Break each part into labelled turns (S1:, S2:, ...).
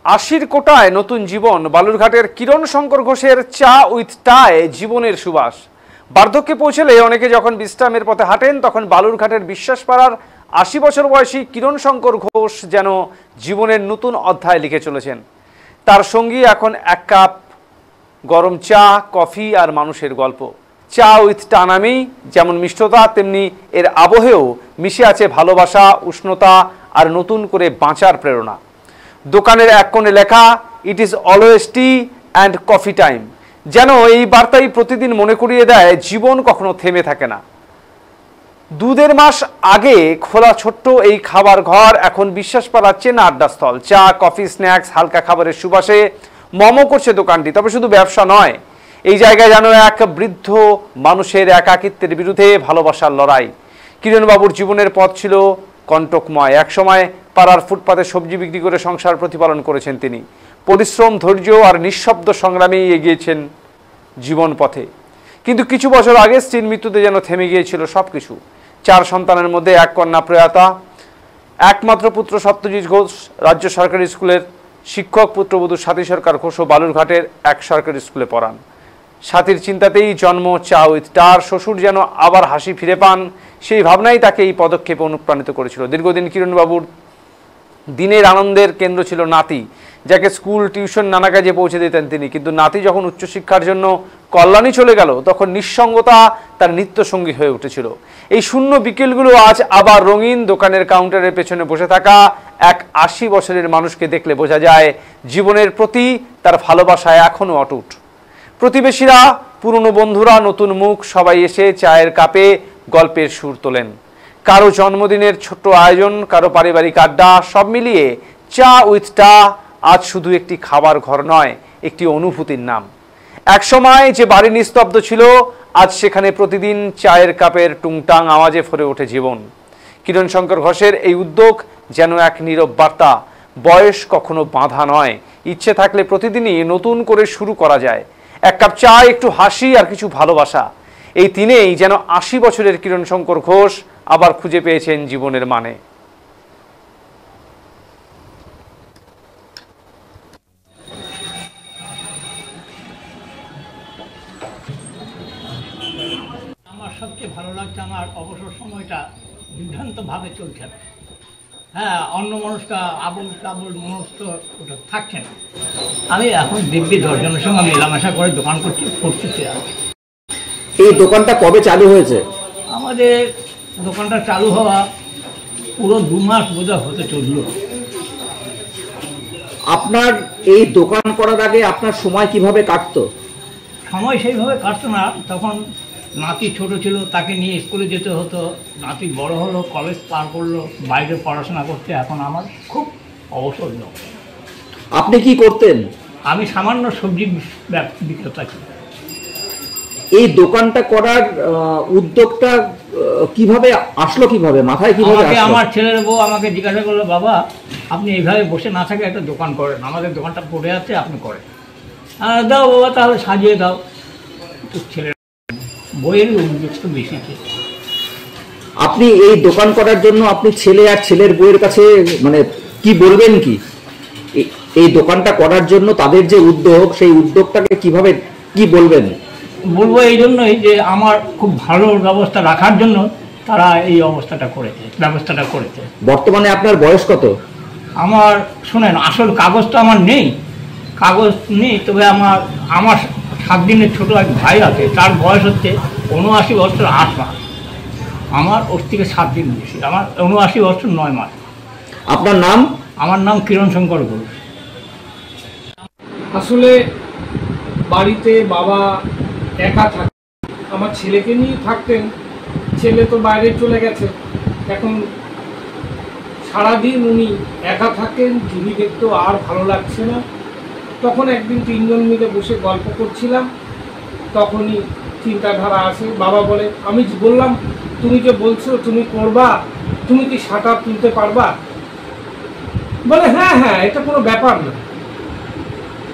S1: আশির কোটায় নতুন জীবন। বালুরঘাটের কিরণ শঙ্কর ঘোষের চা উইথ টায় জীবনের সুবাস। বার্ধক্যে পৌঁছলে অনেকে যখন বিশ্রামের পথে হাঁটেন, তখন বালুরঘাটের বিশ্বাসপাড়ার ৮০ বছর বয়সী কিরণ শঙ্কর ঘোষ যেন জীবনের নতুন অধ্যায় লিখে চলেছেন। তার সঙ্গী এখন এক কাপ গরম চা, কফি আর মানুষের গল্প। চা উইথ টা নামেই যেমন মিষ্টতা, তেমনি এর আবহেও মিশে আছে ভালোবাসা, উষ্ণতা আর নতুন করে বাঁচার প্রেরণা। দোকানের এক কোণে লেখা, it is always T and coffee time. যেন এই বার্তাই প্রতিদিন মনে করিয়ে দেয় জীবন কখনো থেমে থাকে না। ২ মাস আগে খোলা ছোট্ট এই খাবার ঘর এখন বিশ্বাসপাড়ার চেনা আড্ডাস্থল। চা, কফি, স্ন্যাক্স, হালকা খাবারের সুবাসে মমো করছে দোকানটি। তবে শুধু ব্যবসা নয়, এই জায়গায় যেন এক বৃদ্ধ মানুষের একাকিত্বের বিরুদ্ধে ভালোবাসার লড়াই। কিরণবাবুর জীবনের পথ ছিল কণ্টকময়। একসময় পাড়ার ফুটপাতে সবজি বিক্রি করে সংসার প্রতিপালন করেছেন তিনি। পরিশ্রম, ধৈর্য আর নিঃশব্দ সংগ্রামেই এগিয়েছেন জীবন পথে। কিন্তু কিছু বছর আগে স্ত্রীর মৃত্যুতে যেন থেমে গিয়েছিল সবকিছু। 4 সন্তানের মধ্যে এক কন্যা প্রয়াতা। একমাত্র পুত্র সত্যজিৎ ঘোষ রাজ্য সরকারি স্কুলের শিক্ষক, পুত্রবধূ স্বাতী সরকার ঘোষও বালুরঘাটের এক সরকারি স্কুলে পড়ান। স্বাতীর চিন্তাতেই জন্ম চা উইথ টার। শ্বশুর যেন আবার হাসি ফিরে পান, সেই ভাবনাই তাকে এই পদক্ষেপে অনুপ্রাণিত করেছিল। দীর্ঘদিন কিরণবাবুর দিনের আনন্দের কেন্দ্র ছিল নাতি, যাকে স্কুল, টিউশন, নানা কাজে পৌঁছে দিতেন তিনি। কিন্তু নাতি যখন উচ্চশিক্ষার জন্য কল্যাণী চলে গেল, তখন নিঃসঙ্গতা তার নিত্যসঙ্গী হয়ে উঠেছিল। এই শূন্য বিকেলগুলো আজ আবার রঙিন। দোকানের কাউন্টারের পেছনে বসে থাকা এক ৮০ বছরের মানুষকে দেখলে বোঝা যায় জীবনের প্রতি তার ভালোবাসা এখনও অটুট। প্রতিবেশীরা, পুরনো বন্ধুরা, নতুন মুখ সবাই এসে চায়ের কাপে গল্পের সুর তোলেন। কারো জন্মদিনের ছোট্ট আয়োজন, কারো পারিবারিক আড্ডা, সব মিলিয়ে চা উইথ টা আজ শুধু একটি খাবার ঘর নয়, একটি অনুভূতির নাম। একসময় যে বাড়ি নিস্তব্ধ ছিল, আজ সেখানে প্রতিদিন চায়ের কাপের টুংটাং আওয়াজে ভরে ওঠে জীবন। কিরণ শঙ্কর ঘোষের এই উদ্যোগ যেন এক নীরব বার্তা। বয়স কখনো বাঁধা নয়, ইচ্ছে থাকলে প্রতিদিনই নতুন করে শুরু করা যায়। এক কাপ চা, একটু হাসি আর কিছু ভালোবাসা, এই তিনেই যেন ৮০ বছরের কিরণ শঙ্কর ঘোষ আবার খুঁজে পেয়েছেন জীবনের মানে।
S2: আমার সবচেয়ে ভালো লাগছে, আমার অবসর সময়টা বিভ্রান্তভাবে চলছে না। হ্যাঁ, অন্য মানুষটা আবল তাবল মনস্থ ওটা থাকছে না। আমি এখন দিব্যি 10 জনের সঙ্গে মেলামেশা করে দোকান করছি, ফুটতে আছি।
S3: এই দোকানটা কবে চালু হয়েছে?
S2: আমাদের দোকানটা চালু হওয়া পুরো 2 মাস বোধহয় হতে চলল।
S3: আপনার এই দোকান করার আগে আপনার সময় কিভাবে কাটতো?
S2: সময় সেইভাবে কাটতো না। তখন নাতি ছোট ছিল, তাকে নিয়ে স্কুলে যেতে হতো। নাতি বড় হলো, কলেজ পার করলো, বাইরে পড়াশোনা করতে। এখন আমার খুব অবসর নেই।
S3: আপনি কি করতেন?
S2: আমি সামান্য সবজি বিক্রেতা ছিল।
S3: এই দোকানটা করার উদ্যোগটা কিভাবে আসলো, কিভাবে মাথায় কিভাবে আসলো?
S2: আমার ছেলের বউ আমাকে জিজ্ঞাসা করলো, বাবা আপনি এইভাবে বসে না থাকে একটা দোকান করেন, আমাদের দোকানটা পড়ে আছে, আপনি করেন। দাও বাবা, তাহলে সাজিয়ে দাও। তো ছেলের বইয়ের উদ্যোগ তো বেশি ছিল।
S3: আপনি এই দোকান করার জন্য আপনি ছেলে আর ছেলের বউয়ের কাছে মানে কি বলবেন? কি এই দোকানটা করার জন্য তাদের যে উদ্যোগ, সেই উদ্যোগটাকে কিভাবে কি বলবেন?
S2: বলবো এই জন্যই যে আমার খুব ভালো ব্যবস্থা রাখার জন্য তারা এই ব্যবস্থাটা করেছে।
S3: বর্তমানে আপনার বয়স কত?
S2: আমার শোনেন, আসল কাগজটা আমার নেই, তবে আমার 7 দিনের ছোট এক ভাই আছে, তার বয়স হচ্ছে 79 বছর 8 মাস। আমার ওর থেকে 7 দিন বেশি, আমার 79 বছর 9 মাস।
S3: আপনার নাম?
S2: আমার নাম কিরণ শঙ্কর ঘোষ।
S4: আসলে বাড়িতে বাবা একা থাকে, আমার ছেলেকে নিয়ে থাকতেন। ছেলে তো বাইরে চলে গেছে, এখন সারাদিন উনি একা থাকেন, টিভি দেখতেও আর ভালো লাগছে না। তখন একদিন 3 জন মিলে বসে গল্প করছিলাম, তখনই চিন্তাধারা আসে। বাবা বলে, আমি বললাম তুমি যে বলছো তুমি করবা, তুমি কি শাটার তুলতে পারবা? বলে হ্যাঁ হ্যাঁ, এটা কোনো ব্যাপার না।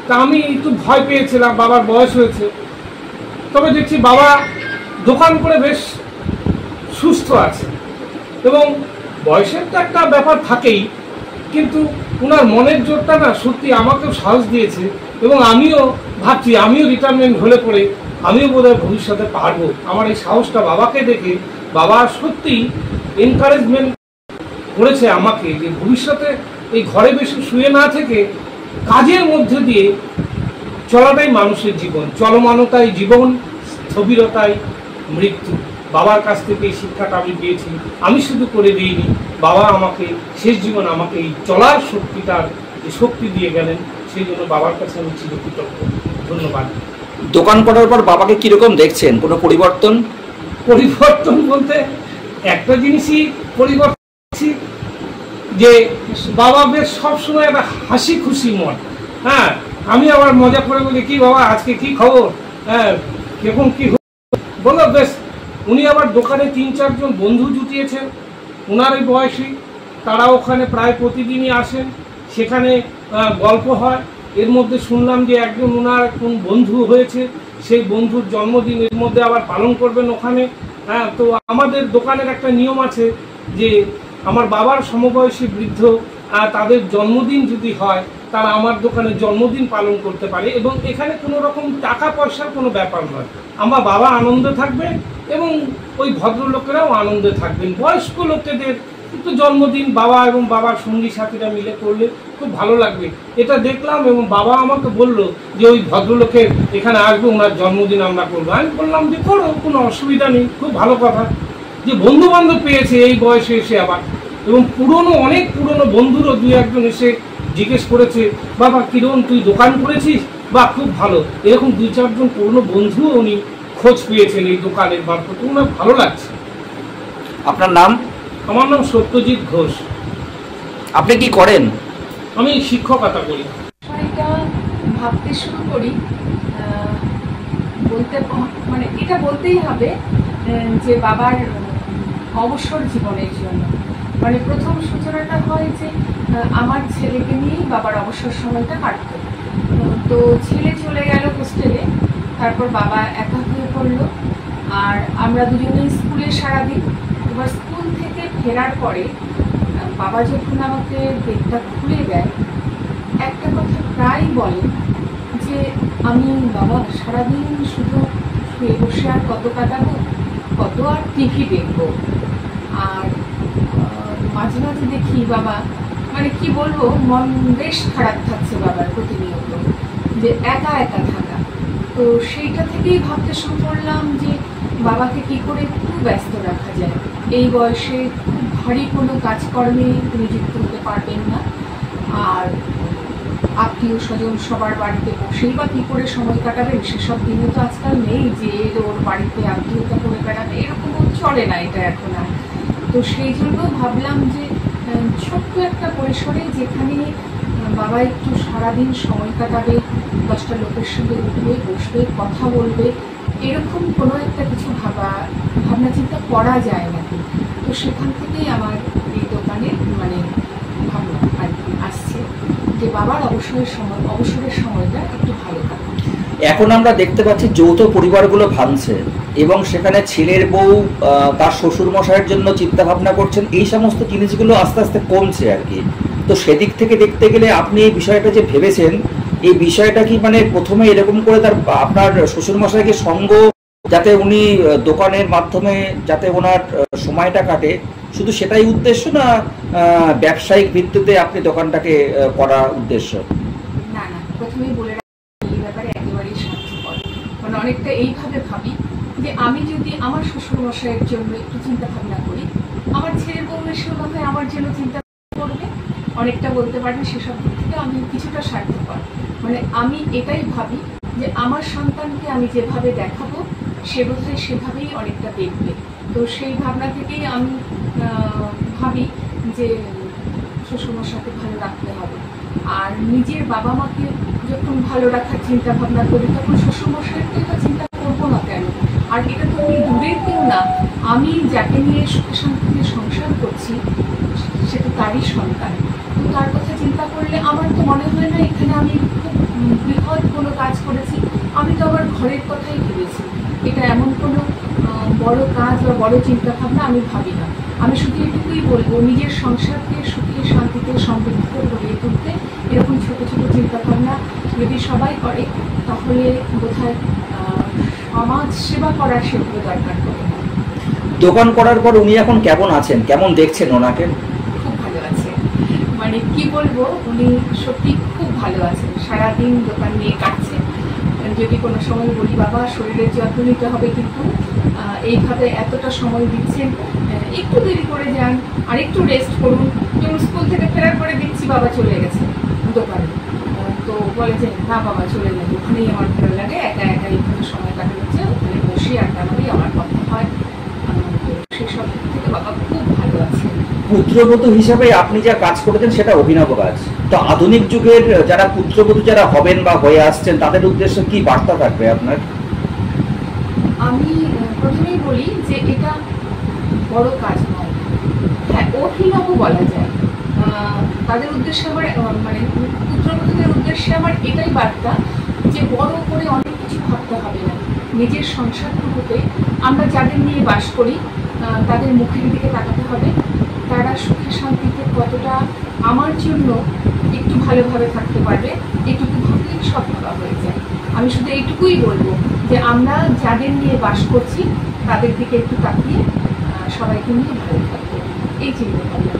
S4: তা আমি একটু ভয় পেয়েছিলাম, বাবার বয়স হয়েছে। তবে দেখছি বাবা দোকান করে বেশ সুস্থ আছে, এবং বয়সের তো একটা ব্যাপার থাকেই। কিন্তু ওনার মনের জোরটা না সত্যি আমাকেও সাহস দিয়েছে, এবং আমিও ভাবছি আমিও রিটায়ারমেন্ট হলে পরে আমিও বোধহয় ভবিষ্যতে পারবো। আমার এই সাহসটা বাবাকে দেখে বাবা সত্যিই এনকারেজমেন্ট করেছে আমাকে যে ভবিষ্যতে এই ঘরে বেশি শুয়ে না থেকে কাজের মধ্যে দিয়ে চলাটাই মানুষের জীবন, চলমানতাই জীবন, স্থবিরতাই মৃত্যু। বাবার কাছ থেকে এই শিক্ষাটা আমি পেয়েছি। আমি শুধু করে দিইনি, বাবা আমাকে শেষ জীবন আমাকে এই চলার শক্তিটার যে শক্তি দিয়ে গেলেন, সেই জন্য বাবার কাছে আমি চিরকৃতজ্ঞ। ধন্যবাদ।
S3: দোকান করার পর বাবাকে কিরকম দেখছেন, কোনো পরিবর্তন?
S4: পরিবর্তন বলতে একটা জিনিসই পরিবর্তন যে বাবা বেশ সবসময় একটা হাসি খুশি মন। হ্যাঁ, আমি আবার মজা করে বলি, কি বাবা আজকে কি খবর, হ্যাঁ কেমন কি বলো, বেশ। উনি আবার দোকানে 3-4 জন বন্ধু জুটিয়েছেন ওনারই বয়সী, তারা ওখানে প্রায় প্রতিদিনই আসেন, সেখানে গল্প হয়। এর মধ্যে শুনলাম যে একজন ওনার কোন বন্ধু হয়েছে, সেই বন্ধুর জন্মদিন এর মধ্যে আবার পালন করবেন ওখানে। হ্যাঁ, তো আমাদের দোকানের একটা নিয়ম আছে যে আমার বাবার সমবয়সী বৃদ্ধ তাদের জন্মদিন যদি হয়, তারা আমার দোকানে জন্মদিন পালন করতে পারে, এবং এখানে কোনো রকম টাকা পয়সার কোনো ব্যাপার নয়। আমার বাবা আনন্দে থাকবে এবং ওই ভদ্রলোকেরাও আনন্দে থাকবেন। বয়স্ক লোকেদের কিন্তু জন্মদিন বাবা এবং বাবার সঙ্গী সাথীরা মিলে করলে খুব ভালো লাগবে, এটা দেখলাম। এবং বাবা আমাকে বলল যে ওই ভদ্রলোকের এখানে আসবে, ওনার জন্মদিন আমরা করবো। আমি বললাম যে করো, কোনো অসুবিধা নেই, খুব ভালো কথা যে বন্ধু বান্ধব পেয়েছে এই বয়সে এসে আবার। এবং অনেক পুরনো বন্ধুরও 2-1 জন এসে জিজ্ঞেস করেছে, বাবা কিরণ তুই দোকান করেছিস, বা খুব ভালো। এরকম 2-4 জন পুরনো বন্ধুও উনি খোঁজ পেয়েছেন এই দোকানের মারফত, ওনার ভালো লাগছে।
S3: আপনার নাম?
S4: আমার নাম সত্যজিৎ ঘোষ।
S3: আপনি কি করেন?
S4: আমি শিক্ষকতা করি।
S5: এটা ভাবতে শুরু করি, মানে এটা বলতেই হবে যে বাবার অবসর জীবনের জন্য। মানে প্রথম সূচনাটা হয় যে আমার ছেলেকে নিয়েই বাবার অবসর সময়টা কাটত। তো ছেলে চলে গেল হোস্টেলে, তারপর বাবা একা হয়ে পড়লো, আর আমরা দুজনেই স্কুলে সারাদিন। এবার স্কুল থেকে ফেরার পরে বাবা যখন আমাকে বেডটা খুলে দেয়, একটা কথা প্রায় বলে যে আমি বাবা সারাদিন শুধু শুয়ে বসে আর কত কাটাবো, কত আর টিভি দেখবো। আর মাঝে মাঝে দেখি বাবা, মানে কি বলবো, মন বেশ খারাপ থাকছে বাবার প্রতিনিয়ত, যে একা একা থাকা। তো সেইটা থেকেই ভাবতে শুরু করলাম যে বাবাকে কি করে খুব ব্যস্ত রাখা যায়। এই বয়সে খুব ভারী কোনো কাজকর্মে নিযুক্ত হতে পারবেন না, আর আত্মীয় স্বজন সবার বাড়িতে বসেই বা কী করে সময় কাটাবেন, সেসব দিনে তো আজকাল নেই যে ওর বাড়িতে আত্মীয়তা করে বেড়াবে, এরকমও চলে না এটা এখন আর। তো সেই জন্য ভাবলাম যে ছোট্ট একটা পরিসরে যেখানে বাবা একটু সারাদিন সময় কাটাবে, 10টা লোকের সঙ্গে উঠবে বসবে কথা বলবে, এরকম কোনো একটা কিছু ভাবনা চিন্তা করা যায় নাকি। তো সেখান থেকেই আমার এই দোকানে মানে ভাবনা আর কি আসছে যে বাবার অবসরের সময়টা একটু ভালো কাটে।
S3: এখন আমরা দেখতে পাচ্ছি যৌথ পরিবারগুলো ভাঙছে, এবং সেখানে ছেলের বউ তার শ্বশুর মশাইয়ের জন্য চিন্তা ভাবনা করছেন, এই সমস্ত জিনিসগুলো আস্তে আস্তে কমছে আর কি। তো সেদিক থেকে দেখতে গেলে আপনি এই বিষয়টা যে ভেবেছেন, এই বিষয়টা কি মানে প্রথমে এরকম করে আপনার শ্বশুর মশাইকে সঙ্গ, যাতে উনি দোকানের মাধ্যমে যাতে ওনার সময়টা কাটে, শুধু সেটাই উদ্দেশ্য, না ব্যবসায়িক ভিত্তিতে আপনি দোকানটাকে করার উদ্দেশ্য?
S5: না না, প্রথমেই বলে এই ব্যাপারে একেবারেই স্বার্থপর। মানে অনেকটা এইভাবে ভাবি যে আমি যদি আমার শ্বশুর মশাইয়ের জন্য একটু চিন্তা ভাবনা করি, আমার ছেলের বউ এসে হয় আমার জন্য চিন্তা করবে, অনেকটা বলতে পারেন সেসব দিক থেকে আমি কিছুটা স্বার্থপর। মানে আমি এটাই ভাবি যে আমার সন্তানকে আমি যেভাবে দেখাবো সে বোধহয় সেভাবেই অনেকটা দেখবে। তো সেই ভাবনা থেকেই আমি ভাবি যে শ্বশুরমশাইকে ভালো রাখতে হবে। আর নিজের বাবা মাকে যখন ভালো রাখার চিন্তা ভাবনা করি, তখন শ্বশুরমশাইয়ের তো এটা চিন্তা করবো না কেন? আর এটা তো আমি দূরের কেউ না, আমি যাকে নিয়ে সুখে শান্তিতে সংসার করছি সে তো তারই সন্তান। তো তার কথা চিন্তা করলে আমার তো মনে হয় না এখানে আমি খুব বৃহৎ কোনো কাজ করেছি। আমি তো আমার ঘরের কথাই ভেবেছি, এটা এমন কোনো বড় কাজ বা বড় চিন্তা ভাবনা আমি ভাবি না। আমি শুধু এটুকুই বলবো, নিজের সংসারকে সুখে শান্তিতে সমৃদ্ধিতে ভরিয়ে তুলতে এরকম ছোট ছোট চিন্তাভাবনা যদি সবাই করে তাহলে বোধহয় সমাজ সেবা করার সেগুলো দরকার পড়ে না।
S3: দোকান করার পর উনি এখন কেমন আছেন, কেমন দেখছেন ওনাকে?
S5: খুব ভালো আছে, মানে কি বলবো, উনি সত্যি খুব ভালো আছেন, সারাদিন দোকান নিয়ে কাটছে। যদি কোনো সময় বলি বাবা শরীরের যত্ন নিতে হবে, কিন্তু এইভাবে এতটা সময় দিচ্ছেন, একটু দেরি করে যান আর একটু রেস্ট করুন। যেমন স্কুল থেকে ফেরার পরে দেখছি বাবা চলে গেছে দোকানে, তো বলে যে না বাবা চলে যাবে, ওখানেই আমার ভালো লাগে, একা একা এইভাবে সময় কাটানো হচ্ছে, ওখানে বসে আড্ডা মারি, আমার কথা হয়। তো সেসব দিক থেকে বাবা খুব ভালো আছে।
S3: পুত্রবধূ হিসাবে আপনি যা কাজ করেছেন সেটা অভিনব কাজ। তো আধুনিক যুগের যারা পুত্রবধূ যারা হবেন বা হয়ে আসছেন তাদের উদ্দেশ্যে কি বার্তা থাকবে আপনার?
S5: আমি প্রথমেই বলি যে এটা বড় কাজ নয়, হ্যাঁ অভিনব বলা যায়। তাদের উদ্দেশ্যে আমার মানে পুত্রবধূদের উদ্দেশ্যে আমার এটাই বার্তা যে বড় করে অনেক কিছু ভাবতে হবে না, নিজের সংসারটুকুতে আমরা যাদের নিয়ে বাস করি তাদের মুখের দিকে তাকাতে হবে, তারা সুখে শান্তিতে কতটা আমার জন্য একটু ভালোভাবে থাকতে পারবে, এইটুকু ভাবলেই সব ভাবা হয়ে যায়। আমি শুধু এইটুকুই বলবো যে আমরা যাদের নিয়ে বাস করছি তাদের দিকে একটু তাকিয়ে সবাইকে নিয়ে ভালো থাকবো, এই চিন্তা ভাবনা